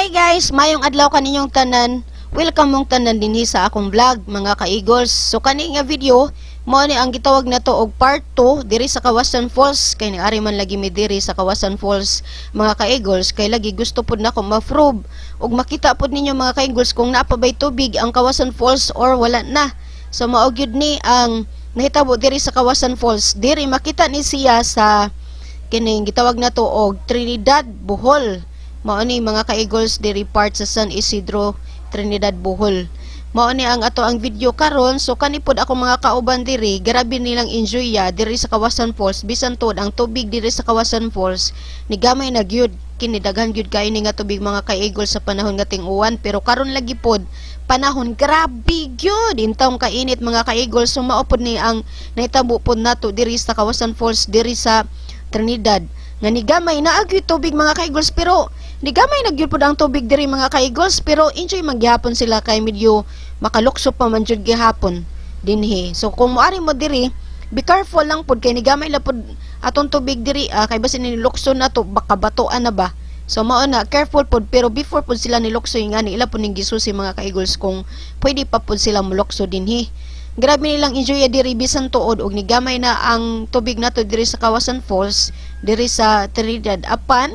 Hi guys, mayong adlaw kaninyong tanan. Welcome mong tanan dinhi sa akong vlog mga ka-Eagles. So kani nga video mo ni ang gitawag na to og part 2 diri sa Kawasan Falls. Kay niari man lagi mi diri sa Kawasan Falls mga ka-Eagles, kay lagi gusto pud nako ma-probe ug makita pud ninyo mga ka-Eagles kung naa pa bay tubig ang Kawasan Falls or wala na. So mao gyud ni ang nahitabo diri sa Kawasan Falls. Diri makita ni siya sa kining gitawag na to og Trinidad, Bohol. Mao ni mga ka-Eagles diri part sa San Isidro, Trinidad, Bohol. Mao ni ang ato ang video karon. So kanipod ako mga kauban diri, grabe nilang enjoy ya diri sa Kawasan Falls. Bisan tod ang tubig diri sa Kawasan Falls ni gamay na gyud, kini daghan gyud kay ni nga tubig mga ka-Eagles sa panahon nga ting-uwan. Pero karon lagi pod panahon grabe gyud, intawong kainit mga ka-Eagles. So mao pod ni ang nahitabo pod nato diri sa Kawasan Falls diri sa Trinidad. Nga ni gamay na gyud tubig mga ka-Eagles, pero ni gamay na gyud pod ang tubig diri mga ka-Eagles, pero enjoy magyapon sila kay medyo makalukso pa man jud gihapon dinhi. So kung moari mo diri, be careful lang pod kay ni gamay la pod atong tubig diri, kay basin ni lukso na to baka batoan na ba. So mao na careful pod, pero before pod sila nilukso ngani ila pod ning gisusi mga ka-Eagles kung pwede pa pod sila mulukso dinhi. Grabe nilang enjoy diri bisan tuod og ni gamay na ang tubig nato diri sa Kawasan Falls diri sa Trinidad. Apan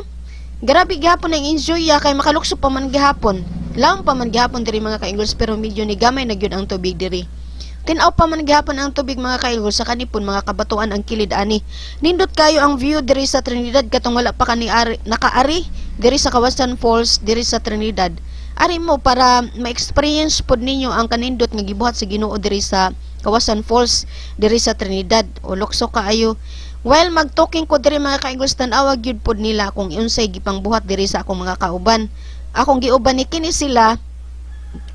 grabe gihapon ang enjoy kay makalukso pa man gihapon. Lang pa man gihapon diri mga ka-Eagles, pero medyo ni gamay na gyud ang tubig diri. Tinaw pa man gihapon ang tubig mga ka-Eagles sa kanipon mga kabatuan ang kilid ani. Nindot kayo ang view diri sa Trinidad katong wala pa kani nakaari diri sa Kawasan Falls diri sa Trinidad. Ari mo para ma-experience pod ninyo ang kanindot nga gibuhat sa Ginoo diri sa Kawasan Falls diri sa Trinidad. O lukso kaayo. While mag-talking ko diri mga ka-Eagles, tan-awa gyud pod nila kung unsay gipangbuhat diri sa akong mga kauban. Akong giuban ni kini sila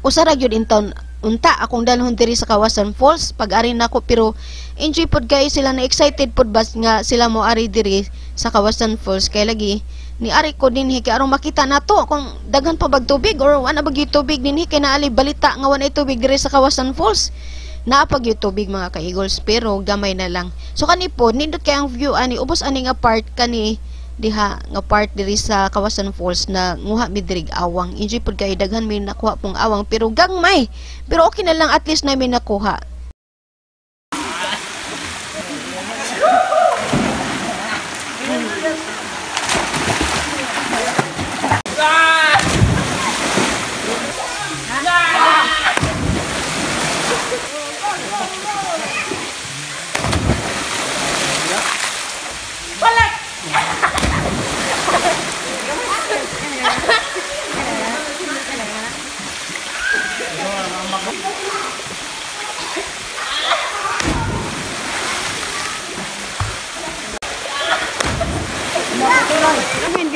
usara gyud intaw unta akong dalhon diri sa Kawasan Falls pag-ari nako, pero enjoy pod kayo sila, na excited pod bas nga sila mo ari diri sa Kawasan Falls. Kay lagi ni ari ko dinhi kay aron makita nato kung daghan pa bag tubig or wala bag tubig dinhi, kay naali balita nga wala tubig diri sa Kawasan Falls. Naapag yung tubig mga ka-Eagles, pero gamay na lang. So kanipod nindot kay ang view ani, ubos ani nga part kani diha nga part diri sa Kawasan Falls na nguha mi diri awang. Enjoy pod kay daghan mi nakuha pong awang, pero gagmay. Pero okay na lang, at least na mi nakuha.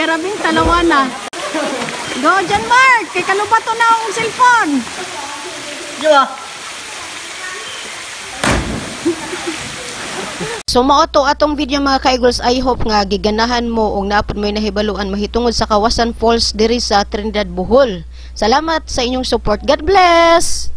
Garabing talawa na. Go dyan, Mark! Kay kalubato na ang cellphone. Diba? So mao to atong video mga ka-Eagles. I hope nga giganahan mo og naapod may nahibaluan mahitungod sa Kawasan Falls diri sa Trinidad, Bohol. Salamat sa inyong support. God bless!